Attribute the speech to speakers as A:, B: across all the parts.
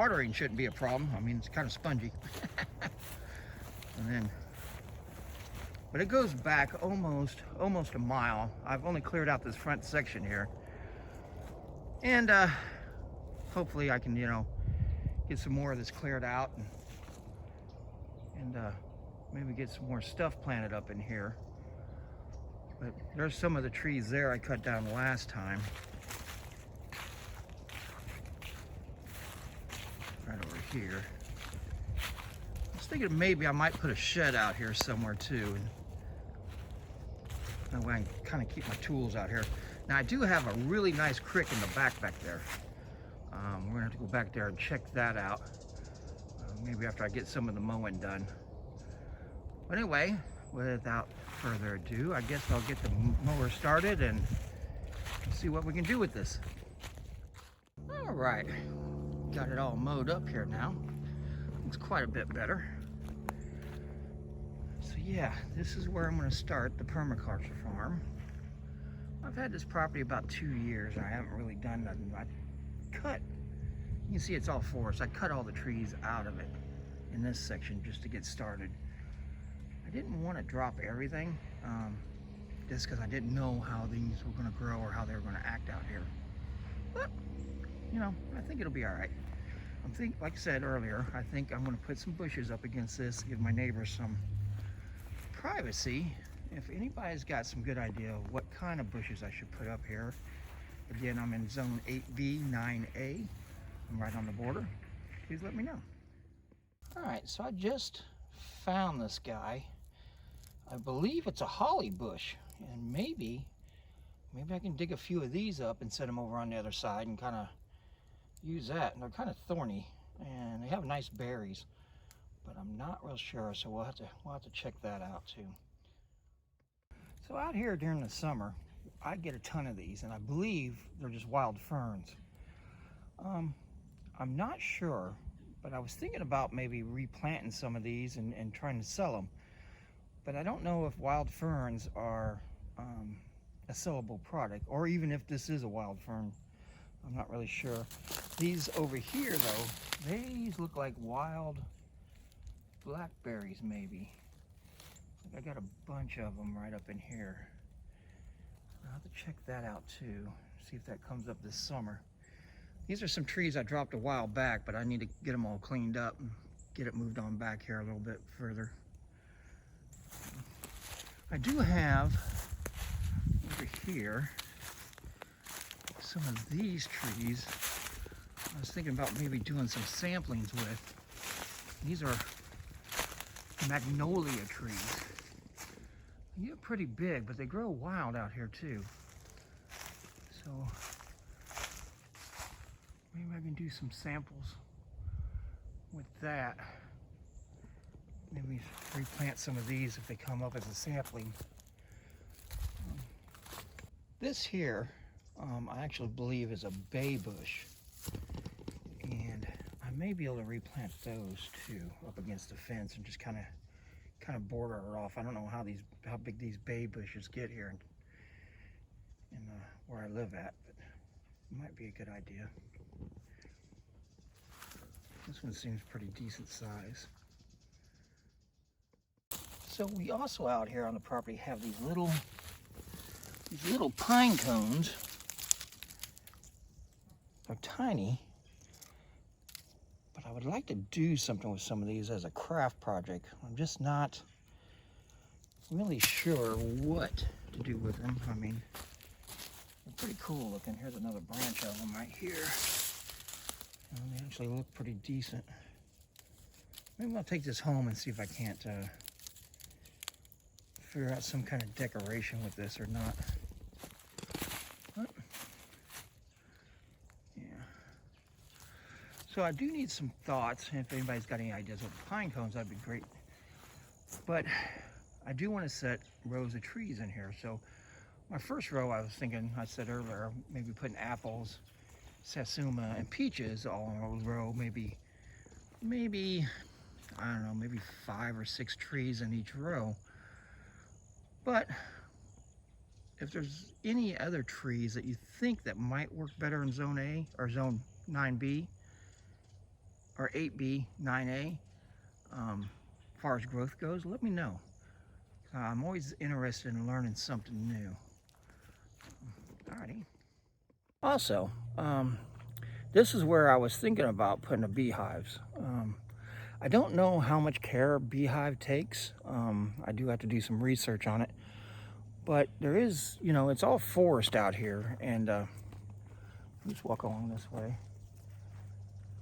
A: watering shouldn't be a problem. I mean, it's kind of spongy. And then, but it goes back almost a mile. I've only cleared out this front section here. And hopefully I can, you know, get some more of this cleared out and maybe get some more stuff planted up in here. But there's some of the trees there I cut down last time. Right over here. I was thinking maybe I might put a shed out here somewhere too. And that way I can kind of keep my tools out here. Now I do have a really nice creek in the back there. We're gonna have to go back there and check that out. Maybe after I get some of the mowing done. But anyway, without further ado, I guess I'll get the mower started and see what we can do with this. All right, got it all mowed up here now. Looks quite a bit better. So yeah, this is where I'm gonna start the permaculture farm. I've had this property about 2 years and I haven't really done nothing. I cut, you can see it's all forest. I cut all the trees out of it in this section just to get started. I didn't want to drop everything just because I didn't know how these were going to grow or how they were going to act out here. But, you know, I think it'll be all right. Like I said earlier, I think I'm going to put some bushes up against this, give my neighbors some privacy. If anybody's got some good idea of what kind of bushes I should put up here, again, I'm in zone 8B, 9A. I'm right on the border. Please let me know. All right, so I just found this guy. I believe it's a holly bush, and maybe I can dig a few of these up and set them over on the other side and kind of use that. And they're kind of thorny, and they have nice berries, but I'm not real sure. So we'll have to check that out too. So out here during the summer, I get a ton of these, and I believe they're just wild ferns. I'm not sure, but I was thinking about maybe replanting some of these and trying to sell them. But I don't know if wild ferns are a sellable product, or even if this is a wild fern. I'm not really sure. These over here though, these look like wild blackberries maybe. I got a bunch of them right up in here. I'll have to check that out too, see if that comes up this summer. These are some trees I dropped a while back, but I need to get them all cleaned up and get it moved on back here a little bit further. I do have over here some of these trees I was thinking about maybe doing some samplings with. These are magnolia trees. They get pretty big, but they grow wild out here too. So maybe I can do some samples with that. Maybe replant some of these if they come up as a sampling. This here, I actually believe is a bay bush. And I may be able to replant those too up against the fence and just kind of border it off. I don't know how big these bay bushes get here in where I live at, but it might be a good idea. This one seems pretty decent size. So we also out here on the property have these little pine cones. They're tiny, but I would like to do something with some of these as a craft project. I'm just not really sure what to do with them. I mean, they're pretty cool looking. Here's another branch of them right here. They actually look pretty decent. Maybe I'll take this home and see if I can't figure out some kind of decoration with this or not. But, yeah. So I do need some thoughts. If anybody's got any ideas with pine cones, that'd be great. But I do want to set rows of trees in here. So my first row, I was thinking, I said earlier, maybe putting apples, satsuma, and peaches all in a row. Maybe, I don't know, maybe 5 or 6 trees in each row. But if there's any other trees that you think that might work better in zone A or zone 9B, or 8B, 9A, as far as growth goes, let me know. I'm always interested in learning something new. Alrighty. Also, this is where I was thinking about putting the beehives. I don't know how much care a beehive takes. I do have to do some research on it. But there is, you know, it's all forest out here, and just walk along this way.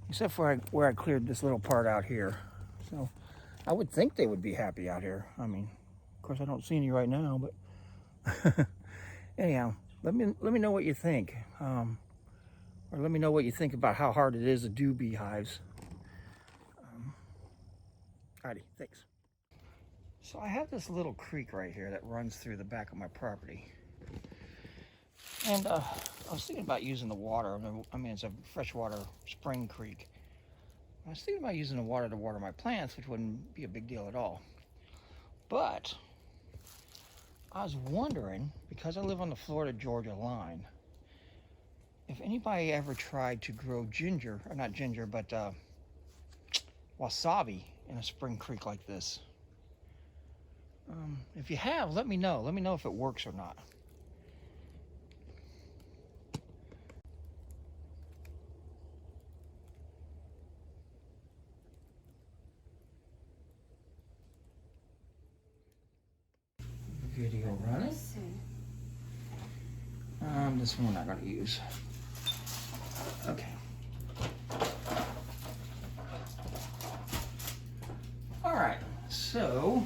A: Except for where I cleared this little part out here. So I would think they would be happy out here. I mean, of course I don't see any right now, but anyhow, let me know what you think. Or let me know what you think about how hard it is to do beehives. Alrighty, thanks. So I have this little creek right here that runs through the back of my property. And I was thinking about using the water. I mean, it's a freshwater spring creek. I was thinking about using the water to water my plants, which wouldn't be a big deal at all. But I was wondering, because I live on the Florida-Georgia line, if anybody ever tried to grow ginger, or not ginger, but wasabi in a spring creek like this. If you have, let me know. Let me know if it works or not. Video running. This one we're not going to use. Okay. All right. So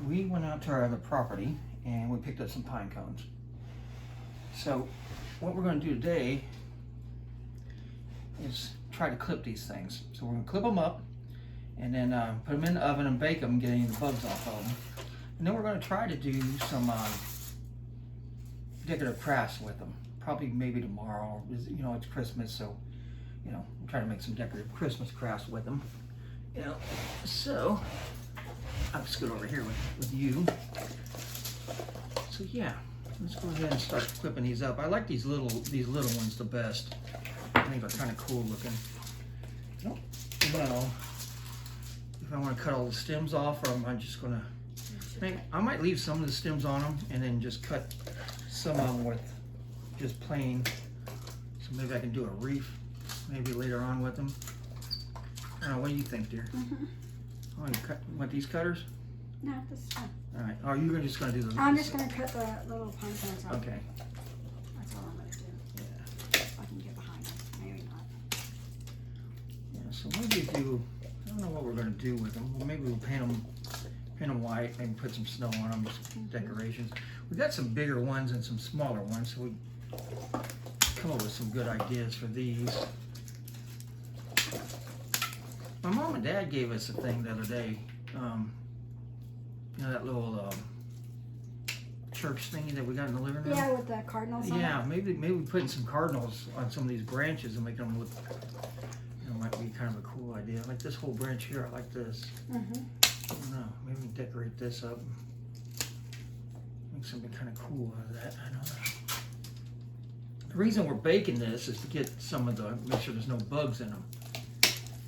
A: we went out to our other property and we picked up some pine cones. So what we're going to do today is try to clip these things. So we're going to clip them up and then put them in the oven and bake them, get any of the bugs off of them. And then we're going to try to do some decorative crafts with them. Probably maybe tomorrow. You know, it's Christmas, so you know, we'll try to make some decorative Christmas crafts with them. You know, so I'll scoot over here with you. So yeah, let's go ahead and start clipping these up. I like these little ones the best. I think they're kind of cool looking. I don't know if I want to cut all the stems off, or am I just gonna? I might leave some of the stems on them and then just cut some of them with just plain. So maybe I can do a wreath maybe later on with them. I don't know, what do you think, dear? Oh, you want these cutters?
B: No, this is fine.
A: All right. Oh, you're just going to do the...
B: I'm just going to cut the little pine cones off.
A: Okay.
B: That's all I'm going to do.
A: Yeah.
B: If I can get behind them. Maybe not.
A: Yeah, so maybe do... I don't know what we're going to do with them. Well, maybe we'll paint them white, maybe put some snow on them, some decorations. We've got some bigger ones and some smaller ones, so we come up with some good ideas for these. My mom and dad gave us a thing the other day. You know, that little church thingy that we got in the living room?
B: Yeah, with the cardinals on
A: Yeah,
B: it.
A: maybe putting some cardinals on some of these branches and make them look, you know, might be kind of a cool idea. Like this whole branch here, I like this. I don't know, maybe we can decorate this up. Make something kind of cool out of that, I don't know. The reason we're baking this is to get some of the, make sure there's no bugs in them.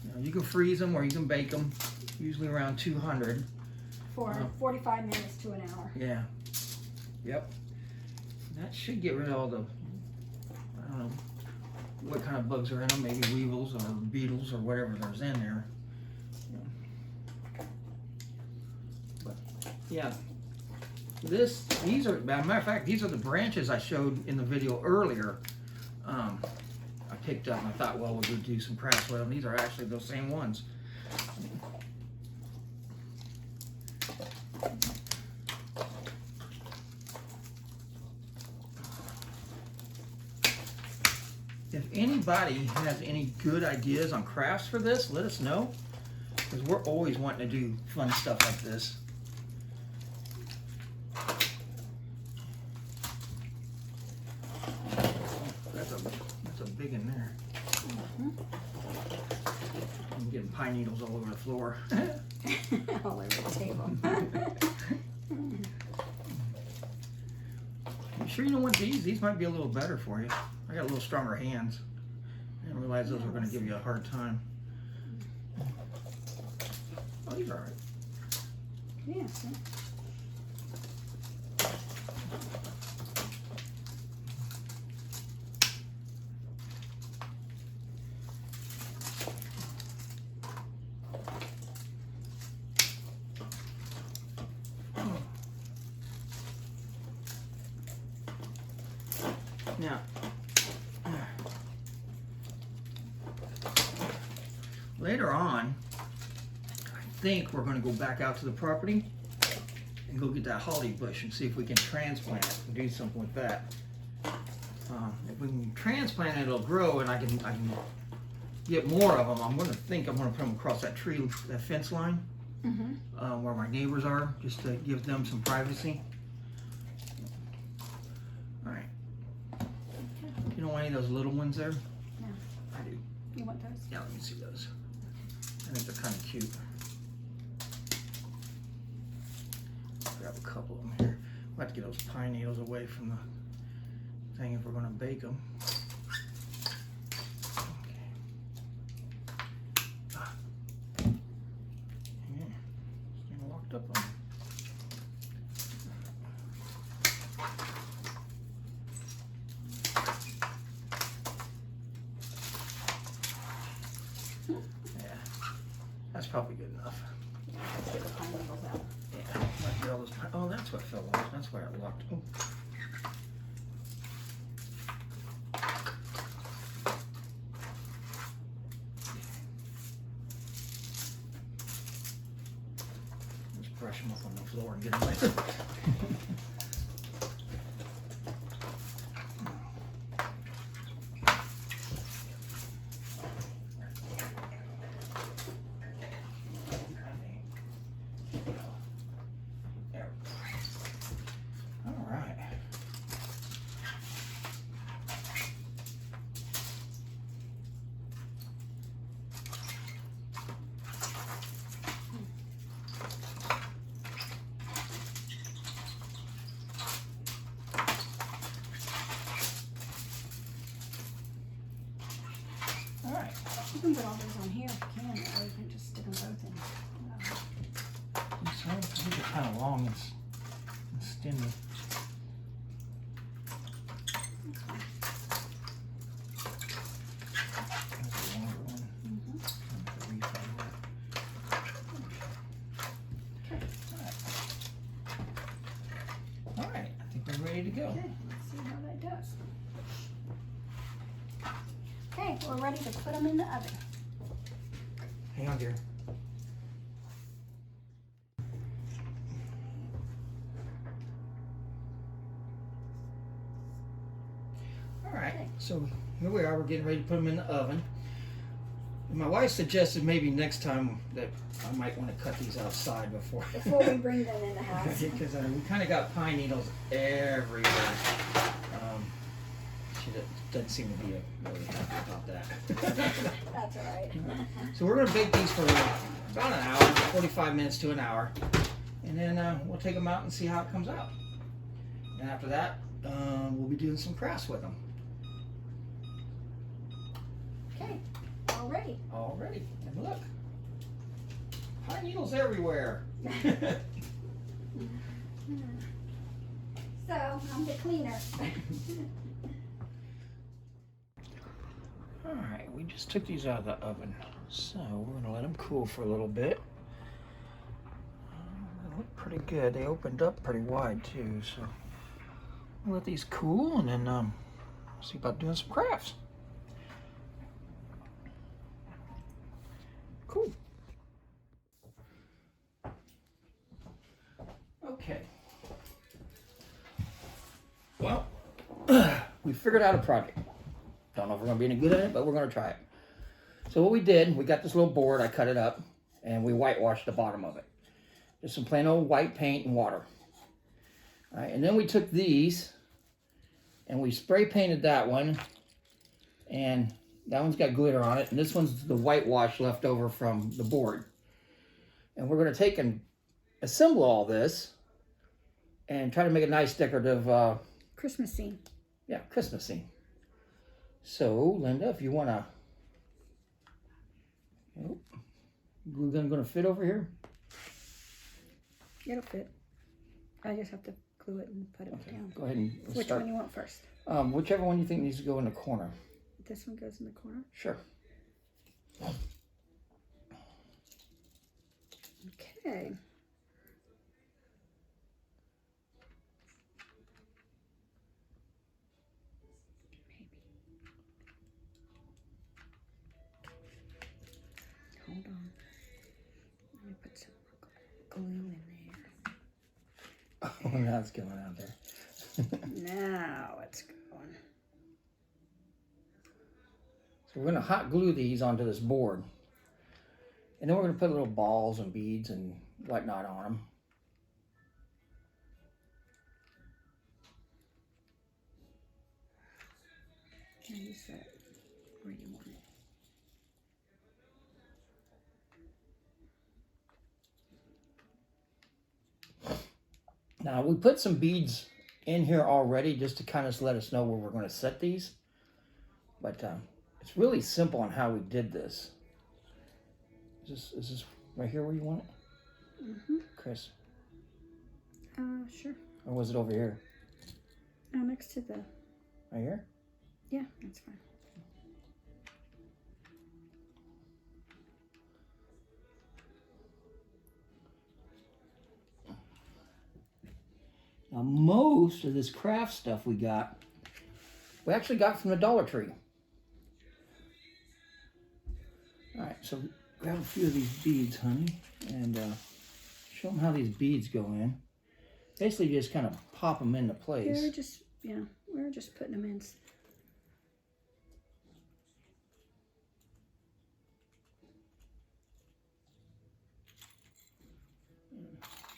A: You know, you can freeze them or you can bake them, usually around 200.
B: For 45 minutes to an hour.
A: Yeah. Yep. That should get rid of all the, I don't know, what kind of bugs are in them, maybe weevils or beetles or whatever there's in there. But yeah, these are, as a matter of fact, these are the branches I showed in the video earlier. I picked up and I thought, well, we'll go do some crafts with them. These are actually those same ones. If anybody has any good ideas on crafts for this, let us know, because we're always wanting to do fun stuff like this. That's a big one there. I'm getting pine needles all over the floor.
B: All over the table.
A: You sure you don't want these? These might be a little better for you. I got a little stronger hands. I didn't realize those were going to give you a hard time. Oh, you're all right.
B: Yeah, see?
A: Now, later on, I think we're going to go back out to the property and go get that holly bush and see if we can transplant it and do something with that. If we can transplant it, it'll grow, and I can get more of them. I'm going to put them across that fence line, where my neighbors are, just to give them some privacy. All right. You don't want any of those little ones there?
B: No.
A: I do.
B: You want those?
A: Yeah, let me see those. I think they're kind of cute. Grab a couple of them here. We'll have to get those pine needles away from the thing if we're going to bake them. Okay. Yeah, it's getting locked up on me. That's probably good enough.
B: Yeah, let's get the pine needles out.
A: Yeah, might get all those. Oh, that's what fell off. That's why it locked. Oh. Just brush them up on the floor and get them away.
B: You can put all those on here if you can, or you can just stick them both in.
A: These are kind of long and skinny. That's a longer one. All right, I think we're ready to go.
B: Okay, let's see how that does. Okay, we're ready to put them in the oven.
A: Hang on, dear. All right, so here we are. We're getting ready to put them in the oven. And my wife suggested maybe next time that I might want to cut these outside before
B: we bring them in the house.
A: because we kind of got pine needles everywhere. She doesn't seem to be really happy about that.
B: That's all right.
A: So we're going to bake these for about an hour, 45 minutes to an hour, and then we'll take them out and see how it comes out. And after that, we'll be doing some crafts with them.
B: Okay, all ready.
A: All ready. And look, pine needles everywhere.
B: So, I'm the cleaner.
A: Alright, we just took these out of the oven, so we're going to let them cool for a little bit. They look pretty good. They opened up pretty wide too, so we'll let these cool and then see about doing some crafts. Cool. Okay. Well, we figured out a project. Don't know if we're going to be any good at it, but we're going to try it. So what we did, we got this little board, I cut it up, and we whitewashed the bottom of it. Just some plain old white paint and water. All right, and then we took these, and we spray painted that one, and that one's got glitter on it, and this one's the whitewash left over from the board. And we're going to take and assemble all this, and try to make a nice decorative...
B: Christmas scene.
A: Yeah, Christmas scene. So, Linda, if you want to... Oh, glue gun going to fit over here?
B: It'll fit. I just have to glue it and put it down.
A: Go ahead and
B: Which
A: start.
B: one you want first?
A: Whichever one you think needs to go in the corner.
B: This one goes in the corner.
A: Sure.
B: Okay. Hold on. Let me put some glue in there.
A: Oh, now it's going out there.
B: Now it's going.
A: So we're going to hot glue these onto this board. And then we're going to put little balls and beads and whatnot on them.
B: Can you set it where you want it?
A: Now we put some beads in here already just to kind of let us know where we're going to set these. But it's really simple on how we did this. Is this right here where you want it?
B: Mm-hmm.
A: Chris?
B: Sure.
A: Or was it over here?
B: Next to the,
A: Right here?
B: yeah, that's fine.
A: Now most of this craft stuff we actually got from the Dollar Tree. Alright, so grab a few of these beads, honey, and show them how these beads go in. Basically just kind of pop them into place.
B: We're just putting them in.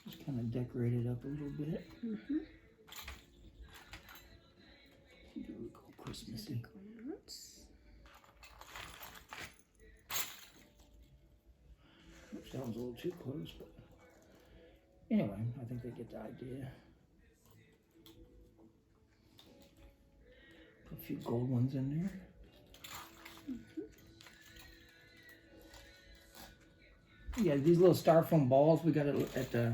A: Just kind of decorate it up a little bit.
B: Mm-hmm.
A: Do a little Christmassy. Oops, that was a little too close, but anyway, I think they get the idea. Put a few gold ones in there. Mm-hmm. Yeah, these little styrofoam balls we got at the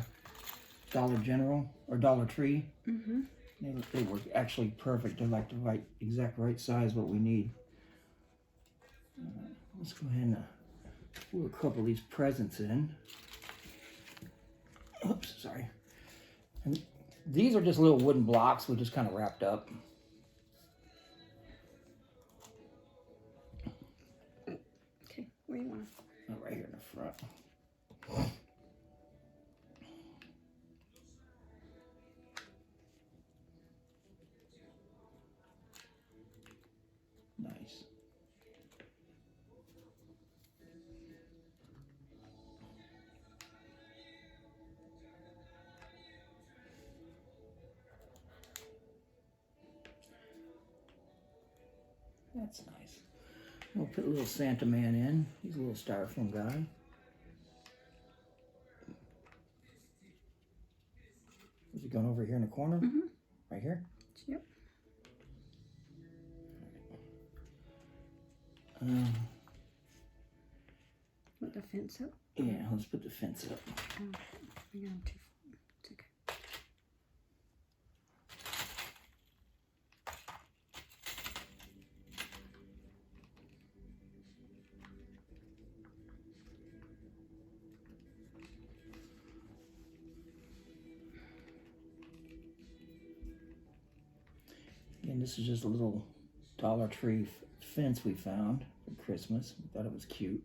A: Dollar General or Dollar Tree.
B: Mm-hmm.
A: They work actually perfect. They're like the exact right size what we need. Let's go ahead and put a couple of these presents in. Oops, sorry. And these are just little wooden blocks we just kind of wrapped up.
B: Okay, where you want to?
A: Right here in the front. Nice. That's nice. We'll put a little Santa Man in. He's a little styrofoam guy. Is he going over here in the corner?
B: Mm-hmm.
A: Right here?
B: Yep. Put the fence up.
A: Yeah, let's put the fence up.
B: Bring on too far. It's okay.
A: And this is just a little Dollar Tree fence we found for Christmas. We thought it was cute.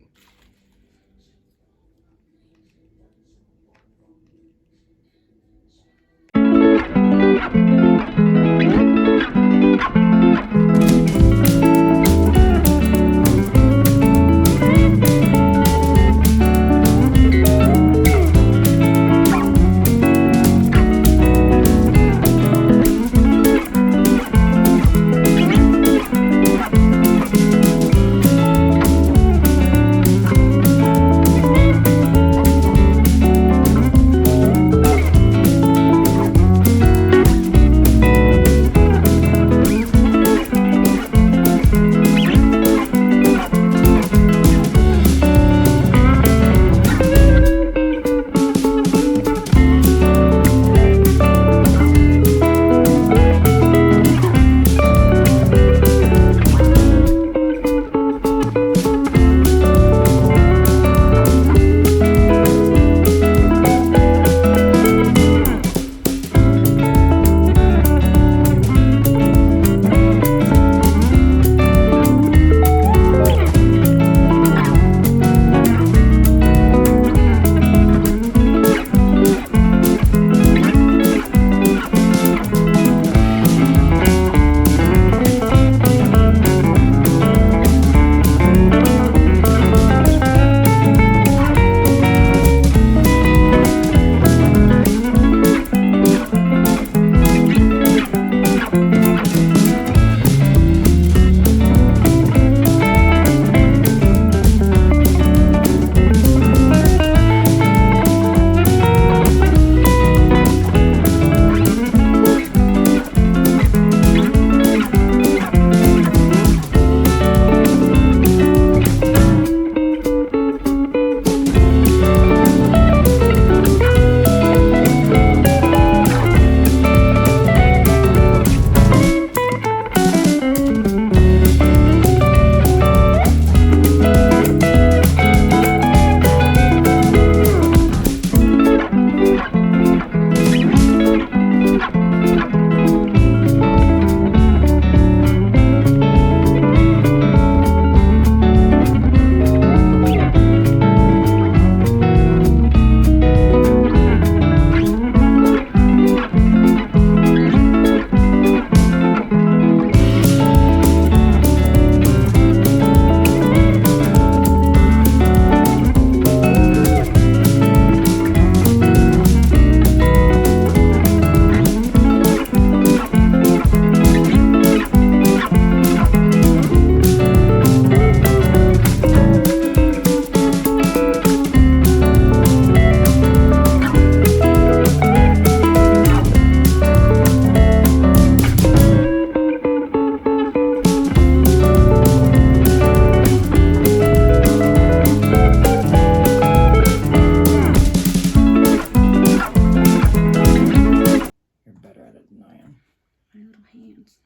B: decorations.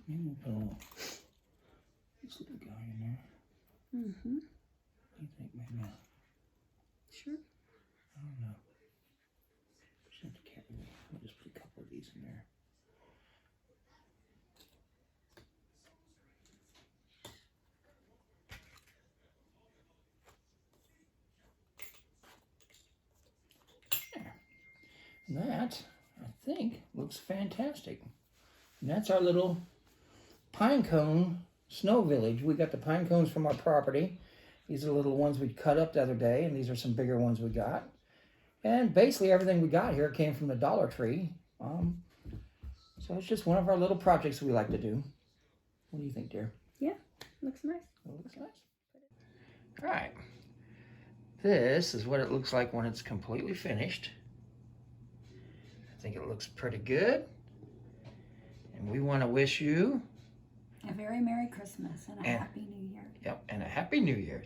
A: Maybe we'll put a little, this little guy in there.
B: Mm-hmm.
A: What do you think? Maybe.
B: Sure.
A: I don't know. Just can't really. We'll just put a couple of these in there. There. That, I think, looks fantastic. And that's our little pine cone snow village. We got the pine cones from our property. These are the little ones we cut up the other day, and these are some bigger ones we got. And basically everything we got here came from the Dollar Tree. So it's just one of our little projects we like to do. What do you think, dear?
B: Yeah, looks nice.
A: It looks nice. All right. This is what it looks like when it's completely finished. I think it looks pretty good. And we want to wish you
B: A very Merry Christmas and a Happy New Year.
A: Yep, and a Happy New Year.